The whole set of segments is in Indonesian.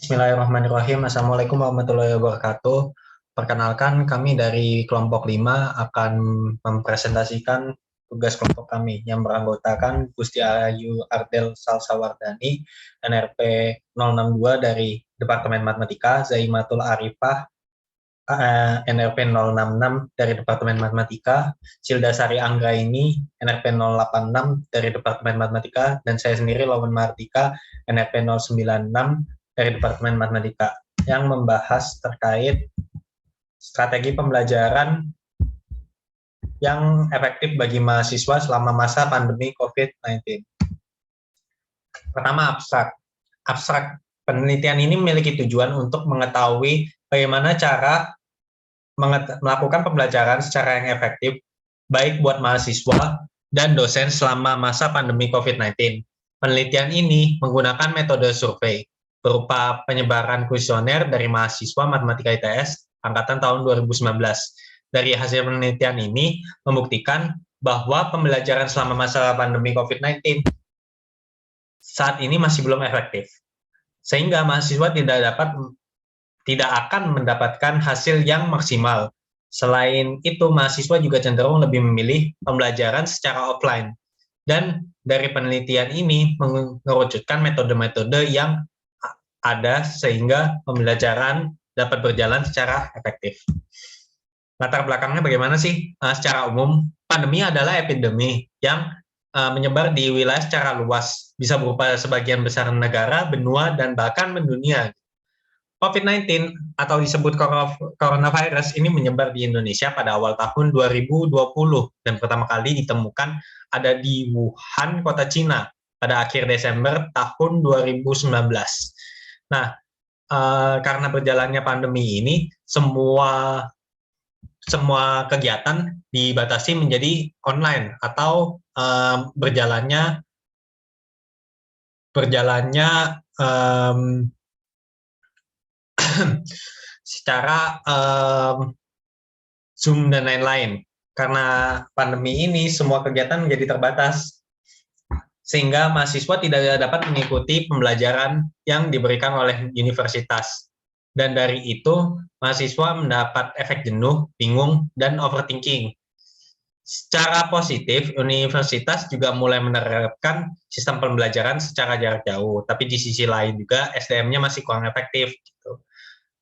Bismillahirrahmanirrahim. Assalamualaikum warahmatullahi wabarakatuh. Perkenalkan, kami dari kelompok 5 akan mempresentasikan tugas kelompok kami yang beranggotakan Gusti Ayu Ardel Salsawardani, NRP 062 dari Departemen Matematika, Zaimatul Arifah, NRP 066 dari Departemen Matematika, Silda Sari Anggraini, NRP 086 dari Departemen Matematika, dan saya sendiri, Lawan Martika, NRP 096 dari Departemen Matematika, yang membahas terkait strategi pembelajaran yang efektif bagi mahasiswa selama masa pandemi COVID-19. Pertama, abstrak. Abstrak penelitian ini memiliki tujuan untuk mengetahui bagaimana cara melakukan pembelajaran secara yang efektif, baik buat mahasiswa dan dosen selama masa pandemi COVID-19. Penelitian ini menggunakan metode survei, berupa penyebaran kuesioner dari mahasiswa Matematika ITS angkatan tahun 2019. Dari hasil penelitian ini membuktikan bahwa pembelajaran selama masa pandemi COVID-19 saat ini masih belum efektif, sehingga mahasiswa tidak akan mendapatkan hasil yang maksimal. Selain itu, mahasiswa juga cenderung lebih memilih pembelajaran secara offline. Dan dari penelitian ini mengerucutkan metode-metode yang ada sehingga pembelajaran dapat berjalan secara efektif. Latar belakangnya bagaimana sih? Secara umum, pandemi adalah epidemi yang menyebar di wilayah secara luas, bisa berupa sebagian besar negara, benua, dan bahkan mendunia. COVID-19 atau disebut coronavirus ini menyebar di Indonesia pada awal tahun 2020 dan pertama kali ditemukan ada di Wuhan, kota Cina pada akhir Desember tahun 2019. Nah, karena berjalannya pandemi ini, semua kegiatan dibatasi menjadi online atau berjalannya secara Zoom dan lain-lain. Karena pandemi ini semua kegiatan menjadi terbatas, sehingga mahasiswa tidak dapat mengikuti pembelajaran yang diberikan oleh universitas. Dan dari itu, mahasiswa mendapat efek jenuh, bingung, dan overthinking. Secara positif, universitas juga mulai menerapkan sistem pembelajaran secara jarak jauh, tapi di sisi lain juga SDM-nya masih kurang efektif. Gitu.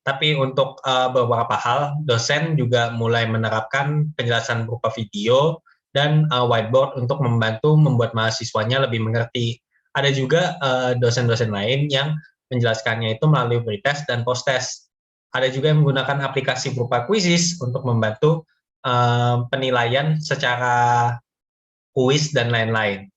Tapi untuk beberapa hal, dosen juga mulai menerapkan penjelasan berupa video dan whiteboard untuk membantu membuat mahasiswanya lebih mengerti. Ada juga dosen-dosen lain yang menjelaskannya itu melalui pretest dan post-test. Ada juga yang menggunakan aplikasi berupa quizzes untuk membantu penilaian secara kuis dan lain-lain.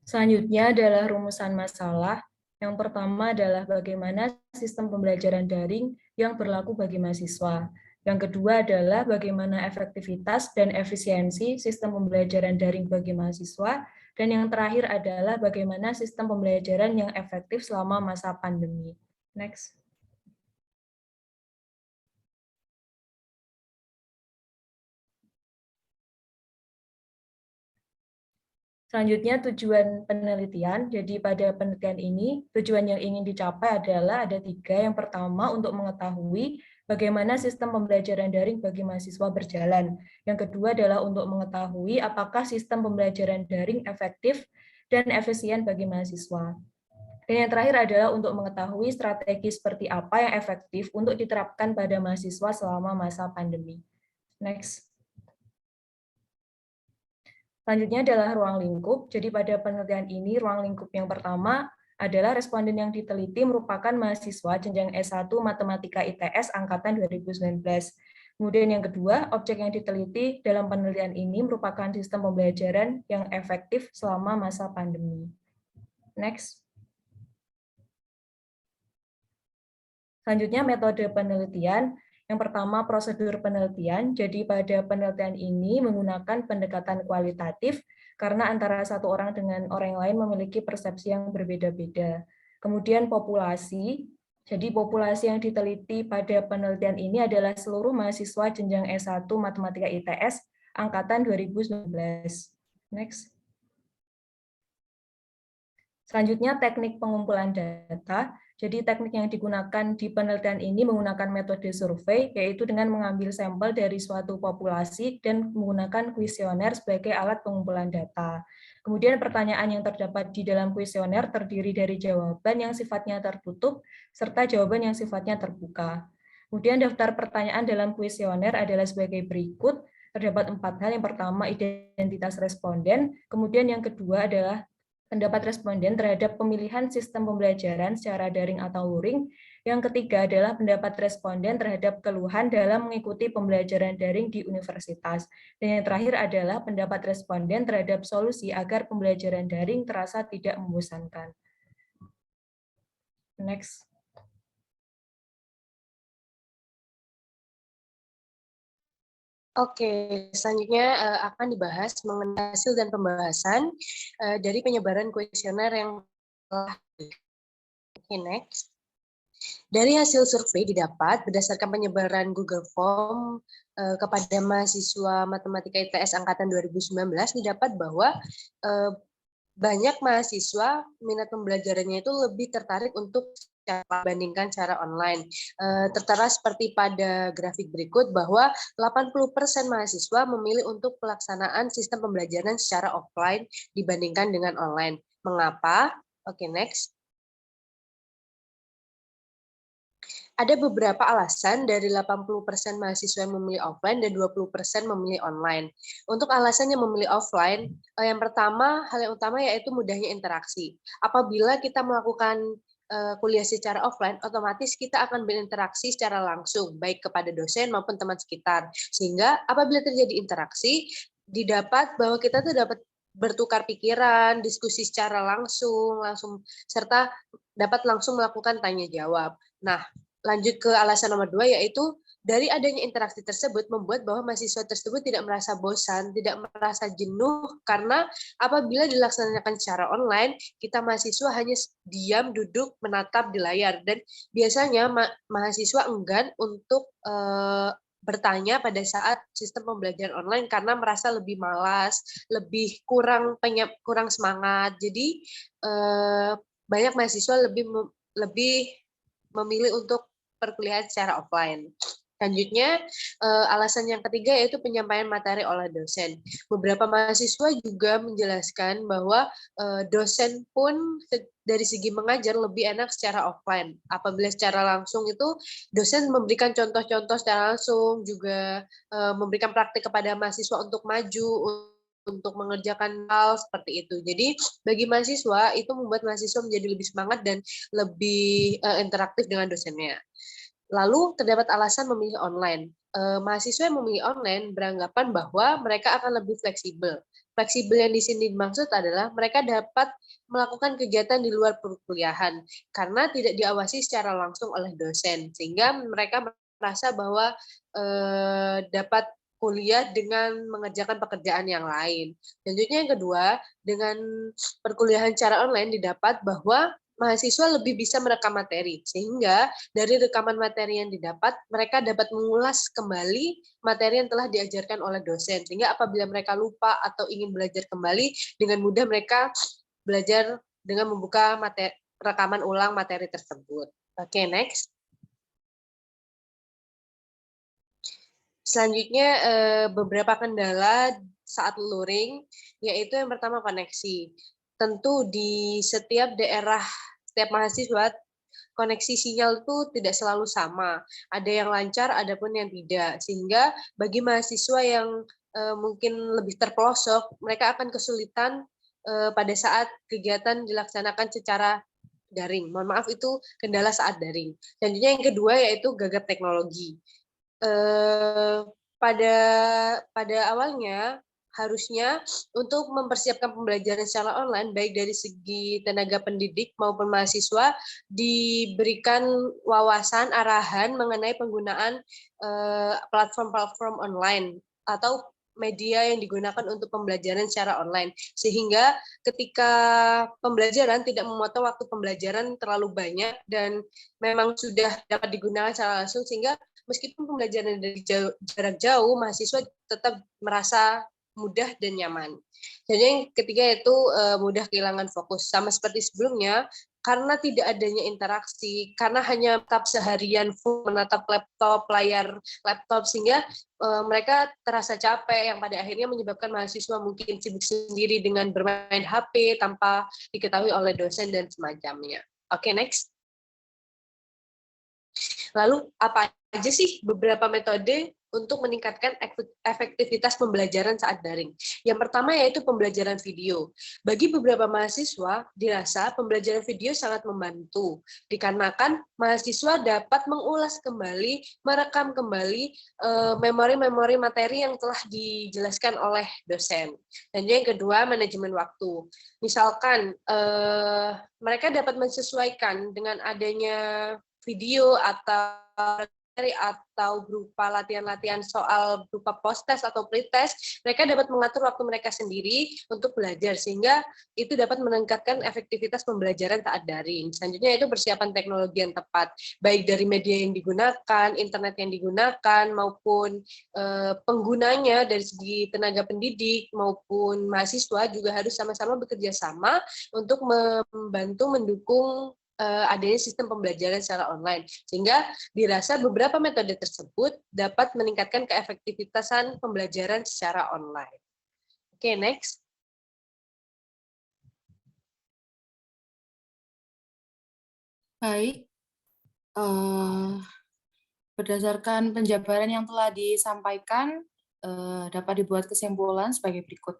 Selanjutnya adalah rumusan masalah. Yang pertama adalah bagaimana sistem pembelajaran daring yang berlaku bagi mahasiswa. Yang kedua adalah bagaimana efektivitas dan efisiensi sistem pembelajaran daring bagi mahasiswa. Dan yang terakhir adalah bagaimana sistem pembelajaran yang efektif selama masa pandemi. Next. Selanjutnya tujuan penelitian. Jadi pada penelitian ini tujuan yang ingin dicapai adalah ada 3. Yang pertama untuk mengetahui bagaimana sistem pembelajaran daring bagi mahasiswa berjalan. Yang kedua adalah untuk mengetahui apakah sistem pembelajaran daring efektif dan efisien bagi mahasiswa. Dan yang terakhir adalah untuk mengetahui strategi seperti apa yang efektif untuk diterapkan pada mahasiswa selama masa pandemi. Next. Selanjutnya adalah ruang lingkup. Jadi pada penelitian ini, ruang lingkup yang pertama adalah responden yang diteliti merupakan mahasiswa jenjang S1 Matematika ITS angkatan 2019. Kemudian yang kedua, objek yang diteliti dalam penelitian ini merupakan sistem pembelajaran yang efektif selama masa pandemi. Next. Selanjutnya metode penelitian. Yang pertama, prosedur penelitian. Jadi pada penelitian ini menggunakan pendekatan kualitatif karena antara satu orang dengan orang lain memiliki persepsi yang berbeda-beda. Kemudian populasi. Jadi populasi yang diteliti pada penelitian ini adalah seluruh mahasiswa jenjang S1 Matematika ITS angkatan 2019. Next. Selanjutnya, teknik pengumpulan data. Jadi teknik yang digunakan di penelitian ini menggunakan metode survei, yaitu dengan mengambil sampel dari suatu populasi dan menggunakan kuesioner sebagai alat pengumpulan data. Kemudian pertanyaan yang terdapat di dalam kuesioner terdiri dari jawaban yang sifatnya tertutup, serta jawaban yang sifatnya terbuka. Kemudian daftar pertanyaan dalam kuesioner adalah sebagai berikut. Terdapat 4 hal. Yang pertama, identitas responden. Kemudian yang kedua adalah pendapat responden terhadap pemilihan sistem pembelajaran secara daring atau luring. Yang ketiga adalah pendapat responden terhadap keluhan dalam mengikuti pembelajaran daring di universitas. Dan yang terakhir adalah pendapat responden terhadap solusi agar pembelajaran daring terasa tidak membosankan. Next. Oke, selanjutnya akan dibahas mengenai hasil dan pembahasan dari penyebaran kuesioner yang telah. Oke, next. Dari hasil survei didapat berdasarkan penyebaran Google Form kepada mahasiswa Matematika ITS angkatan 2019 didapat bahwa banyak mahasiswa minat pembelajarannya itu lebih tertarik untuk dibandingkan cara online. Tertera seperti pada grafik berikut bahwa 80% mahasiswa memilih untuk pelaksanaan sistem pembelajaran secara offline dibandingkan dengan online. Mengapa? Oke, next. Ada beberapa alasan dari 80% mahasiswa yang memilih offline dan 20% memilih online. Untuk alasan yang memilih offline, yang pertama, hal yang utama yaitu mudahnya interaksi. Apabila kita melakukan kuliah secara offline, otomatis kita akan berinteraksi secara langsung, baik kepada dosen maupun teman sekitar. Sehingga apabila terjadi interaksi, didapat bahwa kita tuh dapat bertukar pikiran, diskusi secara langsung, serta dapat langsung melakukan tanya jawab. Nah, lanjut ke alasan nomor 2, yaitu dari adanya interaksi tersebut membuat bahwa mahasiswa tersebut tidak merasa bosan, tidak merasa jenuh, karena apabila dilaksanakan secara online, kita mahasiswa hanya diam, duduk, menatap di layar. Dan biasanya mahasiswa enggan untuk bertanya pada saat sistem pembelajaran online karena merasa lebih malas, lebih kurang semangat. Jadi banyak mahasiswa lebih memilih untuk perkuliahan secara offline. Selanjutnya, alasan yang ketiga yaitu penyampaian materi oleh dosen. Beberapa mahasiswa juga menjelaskan bahwa dosen pun dari segi mengajar lebih enak secara offline. Apabila secara langsung itu dosen memberikan contoh-contoh secara langsung, juga memberikan praktik kepada mahasiswa untuk maju, untuk mengerjakan hal seperti itu. Jadi bagi mahasiswa itu membuat mahasiswa menjadi lebih semangat dan lebih interaktif dengan dosennya. Lalu terdapat alasan memilih online. Mahasiswa yang memilih online beranggapan bahwa mereka akan lebih fleksibel. Fleksibel yang di sini dimaksud adalah mereka dapat melakukan kegiatan di luar perkuliahan karena tidak diawasi secara langsung oleh dosen, sehingga mereka merasa bahwa dapat kuliah dengan mengerjakan pekerjaan yang lain. Selanjutnya yang kedua, dengan perkuliahan secara online didapat bahwa mahasiswa lebih bisa merekam materi, sehingga dari rekaman materi yang didapat, mereka dapat mengulas kembali materi yang telah diajarkan oleh dosen, sehingga apabila mereka lupa atau ingin belajar kembali, dengan mudah mereka belajar dengan membuka rekaman ulang materi tersebut. Oke, next. Selanjutnya, beberapa kendala saat luring, yaitu yang pertama koneksi. Tentu di setiap daerah, setiap mahasiswa, koneksi sinyal itu tidak selalu sama. Ada yang lancar, ada pun yang tidak. Sehingga bagi mahasiswa yang mungkin lebih terpelosok, mereka akan kesulitan pada saat kegiatan dilaksanakan secara daring. Mohon maaf, itu kendala saat daring. Selanjutnya yang kedua yaitu gagap teknologi. Pada awalnya harusnya untuk mempersiapkan pembelajaran secara online, baik dari segi tenaga pendidik maupun mahasiswa, diberikan wawasan arahan mengenai penggunaan platform-platform online atau media yang digunakan untuk pembelajaran secara online, sehingga ketika pembelajaran tidak memotong waktu pembelajaran terlalu banyak dan memang sudah dapat digunakan secara langsung, sehingga meskipun pembelajaran dari jarak jauh, mahasiswa tetap merasa mudah dan nyaman. Dan yang ketiga itu mudah kehilangan fokus. Sama seperti sebelumnya, karena tidak adanya interaksi, karena hanya tetap seharian full menatap laptop, layar laptop, sehingga mereka terasa capek, yang pada akhirnya menyebabkan mahasiswa mungkin sibuk sendiri dengan bermain HP tanpa diketahui oleh dosen dan semacamnya. Oke, next. Lalu apa aja sih beberapa metode untuk meningkatkan efektivitas pembelajaran saat daring? Yang pertama yaitu pembelajaran video. Bagi beberapa mahasiswa, dirasa pembelajaran video sangat membantu, dikarenakan mahasiswa dapat mengulas kembali, merekam kembali memori-memori materi yang telah dijelaskan oleh dosen. Dan yang kedua, manajemen waktu. Misalkan mereka dapat menyesuaikan dengan adanya video atau berupa latihan-latihan soal berupa post-test atau pre-test, mereka dapat mengatur waktu mereka sendiri untuk belajar, sehingga itu dapat meningkatkan efektivitas pembelajaran saat daring. Selanjutnya itu persiapan teknologi yang tepat, baik dari media yang digunakan, internet yang digunakan, maupun penggunanya dari segi tenaga pendidik maupun mahasiswa juga harus sama-sama bekerja sama untuk membantu mendukung adanya sistem pembelajaran secara online, sehingga dirasa beberapa metode tersebut dapat meningkatkan keefektivitasan pembelajaran secara online. Oke, next. Baik, berdasarkan penjabaran yang telah disampaikan, dapat dibuat kesimpulan sebagai berikut.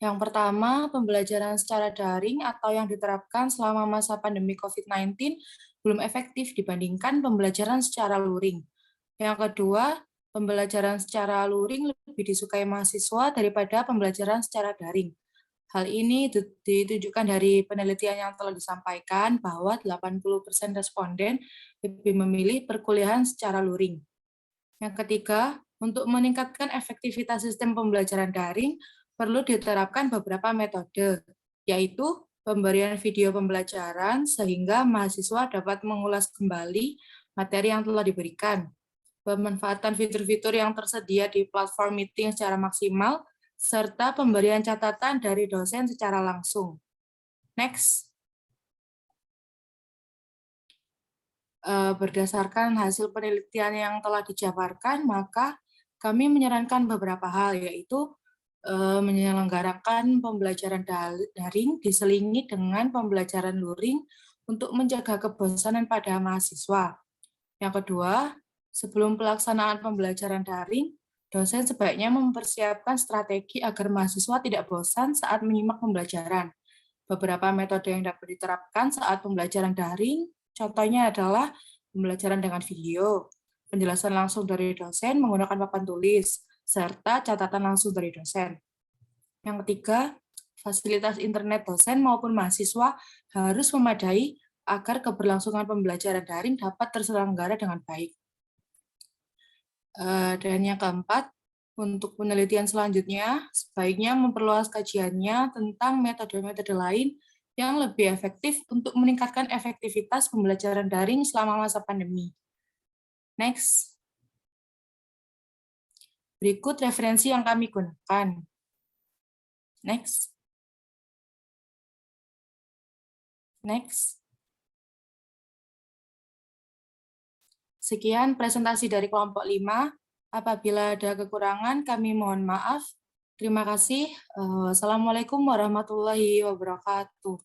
Yang pertama, pembelajaran secara daring atau yang diterapkan selama masa pandemi COVID-19 belum efektif dibandingkan pembelajaran secara luring. Yang kedua, pembelajaran secara luring lebih disukai mahasiswa daripada pembelajaran secara daring. Hal ini ditunjukkan dari penelitian yang telah disampaikan bahwa 80% responden lebih memilih perkuliahan secara luring. Yang ketiga, untuk meningkatkan efektivitas sistem pembelajaran daring, perlu diterapkan beberapa metode, yaitu pemberian video pembelajaran sehingga mahasiswa dapat mengulas kembali materi yang telah diberikan, pemanfaatan fitur-fitur yang tersedia di platform meeting secara maksimal, serta pemberian catatan dari dosen secara langsung. Next. Berdasarkan hasil penelitian yang telah dijabarkan, maka kami menyarankan beberapa hal, yaitu menyelenggarakan pembelajaran daring diselingi dengan pembelajaran luring untuk mencegah kebosanan pada mahasiswa. Yang kedua, sebelum pelaksanaan pembelajaran daring, dosen sebaiknya mempersiapkan strategi agar mahasiswa tidak bosan saat menyimak pembelajaran. Beberapa metode yang dapat diterapkan saat pembelajaran daring, contohnya adalah pembelajaran dengan video, penjelasan langsung dari dosen menggunakan papan tulis, serta catatan langsung dari dosen. Yang ketiga, fasilitas internet dosen maupun mahasiswa harus memadai agar keberlangsungan pembelajaran daring dapat terselenggara dengan baik. Dan yang keempat, untuk penelitian selanjutnya, sebaiknya memperluas kajiannya tentang metode-metode lain yang lebih efektif untuk meningkatkan efektivitas pembelajaran daring selama masa pandemi. Next. Berikut referensi yang kami gunakan. Next. Next. Sekian presentasi dari kelompok 5. Apabila ada kekurangan, kami mohon maaf. Terima kasih. Wassalamualaikum warahmatullahi wabarakatuh.